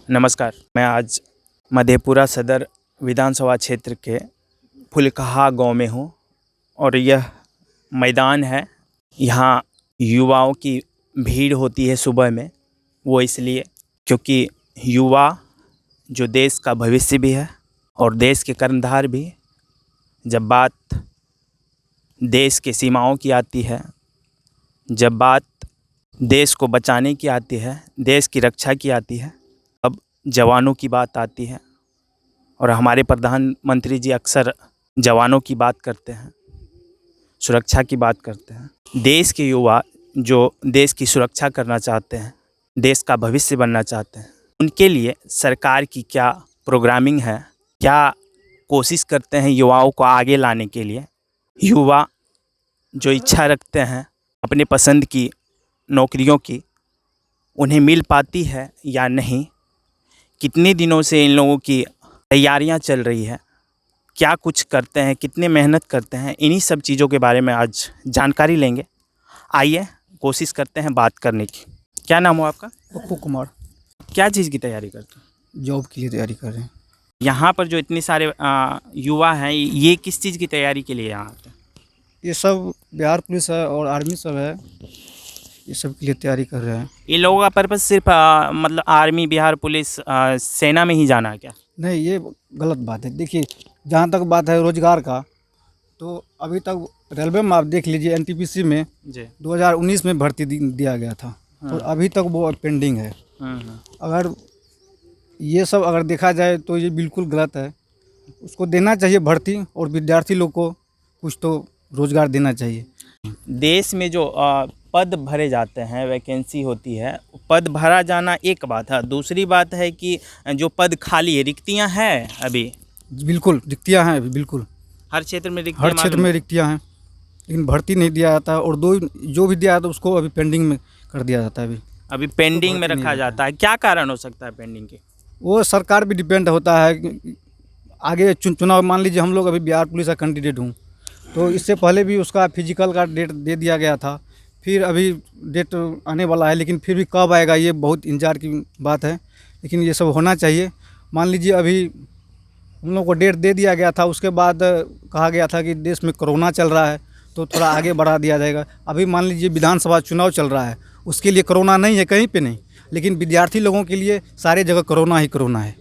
नमस्कार। मैं आज मधेपुरा सदर विधानसभा क्षेत्र के फुलकहा गांव में हूं और यह मैदान है। यहाँ युवाओं की भीड़ होती है सुबह में। वो इसलिए क्योंकि युवा जो देश का भविष्य भी है और देश के कर्णधार भी। जब बात देश के सीमाओं की आती है, जब बात देश को बचाने की आती है, देश की रक्षा की आती है, अब जवानों की बात आती है। और हमारे प्रधानमंत्री जी अक्सर जवानों की बात करते हैं, सुरक्षा की बात करते हैं। देश के युवा जो देश की सुरक्षा करना चाहते हैं, देश का भविष्य बनना चाहते हैं, उनके लिए सरकार की क्या प्रोग्रामिंग है, क्या कोशिश करते हैं युवाओं को आगे लाने के लिए। युवा जो इच्छा रखते हैं अपने पसंद की नौकरियों की, उन्हें मिल पाती है या नहीं, कितने दिनों से इन लोगों की तैयारियां चल रही है, क्या कुछ करते हैं, कितने मेहनत करते हैं, इन्हीं सब चीज़ों के बारे में आज जानकारी लेंगे। आइए कोशिश करते हैं बात करने की। क्या नाम हो आपका? पप्पू कुमार। क्या चीज़ की तैयारी करते हैं? जॉब के लिए तैयारी कर रहे हैं। यहाँ पर जो इतने सारे युवा हैं, ये किस चीज़ की तैयारी के लिए यहाँ आते हैं? ये सब बिहार पुलिस है और आर्मी सब है, ये सब के लिए तैयारी कर रहे हैं। ये लोगों का पर्पस सिर्फ मतलब आर्मी, बिहार पुलिस, सेना में ही जाना है क्या? नहीं, ये गलत बात है। देखिए, जहाँ तक बात है रोजगार का, तो अभी तक रेलवे में आप देख लीजिए, एनटीपीसी में जी 2019 में भर्ती दिया गया था, तो अभी तक वो पेंडिंग है। अगर ये सब अगर देखा जाए तो ये बिल्कुल गलत है। उसको देना चाहिए भर्ती, और विद्यार्थी लोग को कुछ तो रोजगार देना चाहिए। देश में जो पद भरे जाते हैं, वैकेंसी होती है, पद भरा जाना एक बात है। दूसरी बात है कि जो पद खाली है, रिक्तियां हैं अभी। बिल्कुल रिक्तियाँ हैं अभी, बिल्कुल हर क्षेत्र में रिक्तियां, हर क्षेत्र में रिक्तियाँ हैं, लेकिन भर्ती नहीं दिया जाता। और जो भी दिया जाता है उसको अभी पेंडिंग में कर दिया जाता है। अभी पेंडिंग में रखा जाता है। क्या कारण हो सकता है पेंडिंग के? वो सरकार भी डिपेंड होता है। आगे चुनाव, मान लीजिए हम लोग अभी बिहार पुलिस का कैंडिडेट हूँ, तो इससे पहले भी उसका फिजिकल का डेट दे दिया गया था। फिर अभी डेट आने वाला है, लेकिन फिर भी कब आएगा ये बहुत इंतजार की बात है। लेकिन ये सब होना चाहिए। मान लीजिए अभी हम लोग को डेट दे दिया गया था, उसके बाद कहा गया था कि देश में कोरोना चल रहा है तो थोड़ा आगे बढ़ा दिया जाएगा। अभी मान लीजिए विधानसभा चुनाव चल रहा है, उसके लिए कोरोना नहीं है, कहीं पे नहीं, लेकिन विद्यार्थी लोगों के लिए सारे जगह कोरोना ही कोरोना है।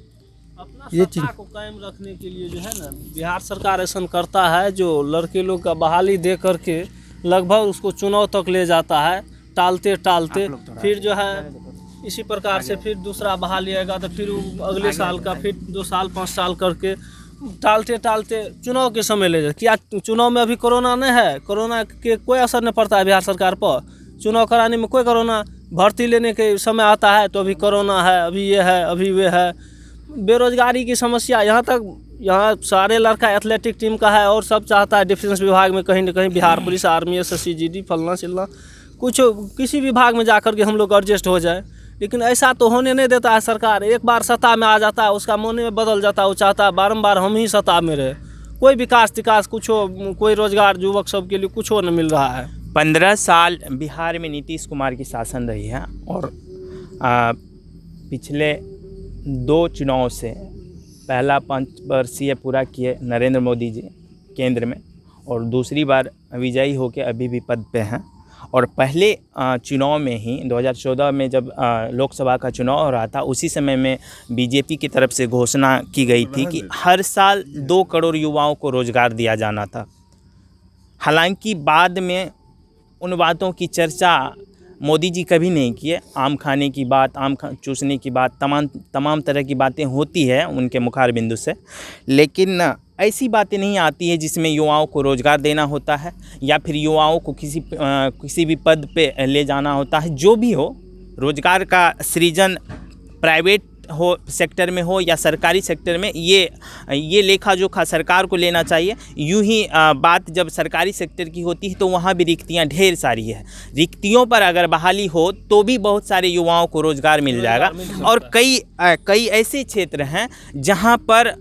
अपना ये सत्ता को कायम रखने के लिए जो है ना, बिहार सरकार ऐसा करता है, जो लड़के लोग का बहाली दे करके लगभग उसको चुनाव तक ले जाता है, टालते टालते फिर जो है इसी प्रकार से फिर दूसरा बहाली आएगा तो फिर अगले साल का फिर 2 साल 5 साल करके टालते टालते चुनाव के समय ले जाए। क्या चुनाव में अभी कोरोना नहीं है? कोरोना के कोई असर नहीं पड़ता है बिहार सरकार पर। चुनाव कराने में कोई कोरोना, भर्ती लेने के समय आता है तो अभी कोरोना है, अभी ये है, अभी वे है। बेरोजगारी की समस्या, यहाँ सारे लड़का एथलेटिक टीम का है और सब चाहता है डिफेंस विभाग में कहीं ना कहीं Bihar police, army, SSC, GD, फलना चिल्ला, कुछ किसी विभाग में जा कर के हम लोग एडजस्ट हो जाए। लेकिन ऐसा तो होने नहीं देता है सरकार। एक बार सत्ता में आ जाता है, उसका मन में बदल जाता है, वो चाहता है बारम्बार हम ही सत्ता में रहे। कोई विकास तिकास कुछ हो, कोई रोजगार युवक सब के लिए कुछ हो नहीं मिल रहा है। 15 साल बिहार में नीतीश कुमार की शासन रही है और पिछले 2 चुनाव से पहला 5 वर्षीय पूरा किए नरेंद्र मोदी जी केंद्र में, और दूसरी बार विजयी होकर अभी भी पद पे हैं। और पहले चुनाव में ही 2014 में जब लोकसभा का चुनाव हो रहा था, उसी समय में बीजेपी की तरफ से घोषणा की गई थी कि हर साल 2 करोड़ युवाओं को रोजगार दिया जाना था। हालांकि बाद में उन बातों की चर्चा मोदी जी कभी नहीं किए। आम खाने की बात, चूसने की बात, तमाम तरह की बातें होती है उनके मुखार बिंदु से, लेकिन ऐसी बातें नहीं आती है जिसमें युवाओं को रोज़गार देना होता है या फिर युवाओं को किसी भी पद पे ले जाना होता है। जो भी हो, रोज़गार का सृजन प्राइवेट हो सेक्टर में हो या सरकारी सेक्टर में, ये लेखा जोखा सरकार को लेना चाहिए। यूं ही बात जब सरकारी सेक्टर की होती है तो वहाँ भी रिक्तियाँ ढेर सारी है। रिक्तियों पर अगर बहाली हो तो भी बहुत सारे युवाओं को रोज़गार मिल जाएगा। और कई ऐसे क्षेत्र हैं जहाँ पर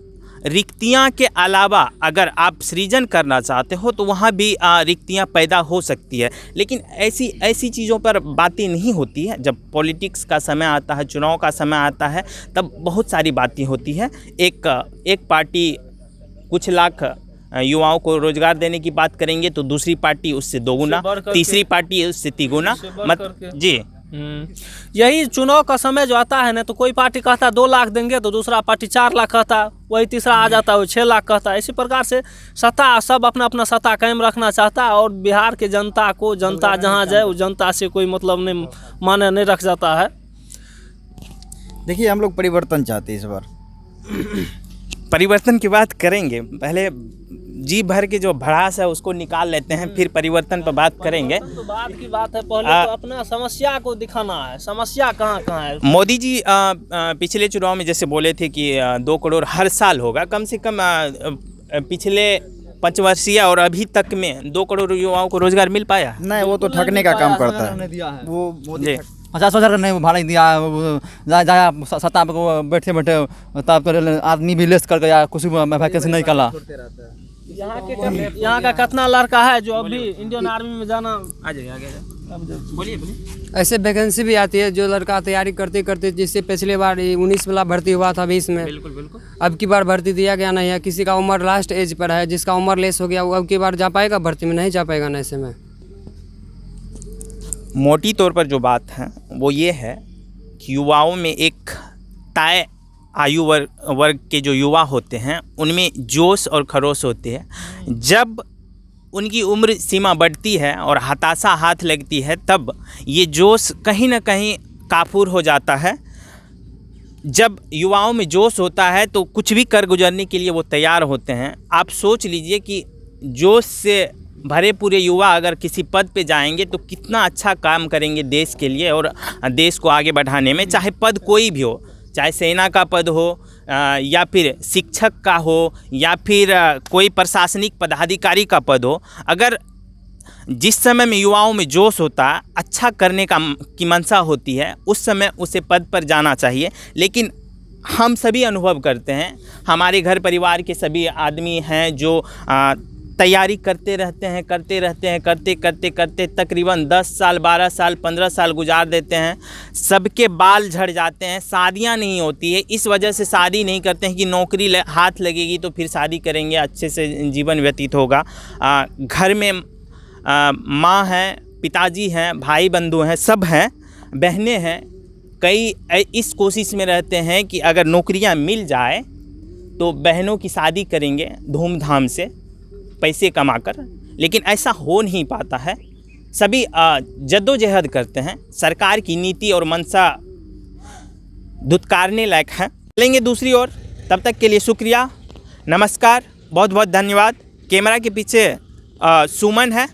रिक्तियां के अलावा अगर आप सृजन करना चाहते हो तो वहाँ भी रिक्तियां पैदा हो सकती है। लेकिन ऐसी चीज़ों पर बातें नहीं होती है। जब पॉलिटिक्स का समय आता है, चुनाव का समय आता है, तब बहुत सारी बातें होती है। एक पार्टी कुछ लाख युवाओं को रोजगार देने की बात करेंगे तो दूसरी पार्टी उससे दोगुना, तीसरी पार्टी उससे तिगुना जी। यही चुनाव का समय जो आता है ना, तो कोई पार्टी कहता है 2 लाख देंगे, तो दूसरा पार्टी 4 लाख कहता है, वही तीसरा आ जाता है वो 6 लाख कहता है। इसी प्रकार से सत्ता, सब अपना अपना सत्ता कायम रखना चाहता है, और बिहार के जनता को, जनता जहाँ जाए वो जनता से कोई मतलब नहीं, माने नहीं रख जाता है। देखिए, हम लोग परिवर्तन चाहते हैं इस बार। परिवर्तन की बात करेंगे, पहले जी भर के जो भड़ास है उसको निकाल लेते हैं, फिर परिवर्तन पर बात करेंगे। तो बात की बात है, पहले तो अपना समस्या को दिखाना है। समस्या कहाँ कहाँ है? मोदी जी पिछले चुनाव में जैसे बोले थे कि 2 करोड़ हर साल होगा, कम से कम पिछले 5 वर्षीय और अभी तक में 2 करोड़ युवाओं को रोजगार मिल पाया? नहीं, वो तो ठगने का काम करता है। वो मोदी 50,000 नहीं भाड़ा नहीं दिया, जाया सत्ता को बैठे बैठे तब तो आदमी भी लेस करके या कुछ वैकेंसी नहीं निकाला। यहाँ का कितना लड़का है जो अभी इंडियन आर्मी में जाना? आ जाइए, आगे बोलिए। ऐसे वैकेंसी भी आती है जो लड़का तैयारी करते करते, जिससे पिछले बार 19 वाला भर्ती हुआ था 20 में, बिल्कुल। अब की बार भर्ती दिया गया नहीं है। किसी का उम्र लास्ट एज पर है, जिसका उम्र लेस हो गया वो अब की बार जा पाएगा भर्ती में? नहीं जा पाएगा ना ऐसे में। मोटी तौर पर जो बात है वो ये है कि युवाओं में एक तय आयु वर्ग के जो युवा होते हैं उनमें जोश और खरोश होते हैं। जब उनकी उम्र सीमा बढ़ती है और हताशा हाथ लगती है, तब ये जोश कहीं ना कहीं काफूर हो जाता है। जब युवाओं में जोश होता है तो कुछ भी कर गुजरने के लिए वो तैयार होते हैं। आप सोच लीजिए कि जोश से भरे पूरे युवा अगर किसी पद पे जाएंगे तो कितना अच्छा काम करेंगे देश के लिए और देश को आगे बढ़ाने में। चाहे पद कोई भी हो, चाहे सेना का पद हो या फिर शिक्षक का हो या फिर कोई प्रशासनिक पदाधिकारी का पद हो, अगर जिस समय में युवाओं में जोश होता है, अच्छा करने की मंशा होती है, उस समय उसे पद पर जाना चाहिए। लेकिन हम सभी अनुभव करते हैं, हमारे घर परिवार के सभी आदमी हैं जो तैयारी करते रहते हैं, करते तकरीबन 10 साल, 12 साल, 15 साल गुजार देते हैं। सबके बाल झड़ जाते हैं, शादियां नहीं होती है। इस वजह से शादी नहीं करते हैं कि नौकरी हाथ लगेगी तो फिर शादी करेंगे, अच्छे से जीवन व्यतीत होगा। घर में माँ हैं, पिताजी हैं, भाई बंधु हैं, सब हैं, बहनें हैं। कई इस कोशिश में रहते हैं कि अगर नौकरियां मिल जाए तो बहनों की शादी करेंगे धूमधाम से पैसे कमाकर, लेकिन ऐसा हो नहीं पाता है। सभी जद्दोजहद करते हैं। सरकार की नीति और मंशा धुतकारने लायक है। चलेंगे दूसरी ओर, तब तक के लिए शुक्रिया, नमस्कार, बहुत बहुत धन्यवाद। कैमरा के पीछे सुमन है।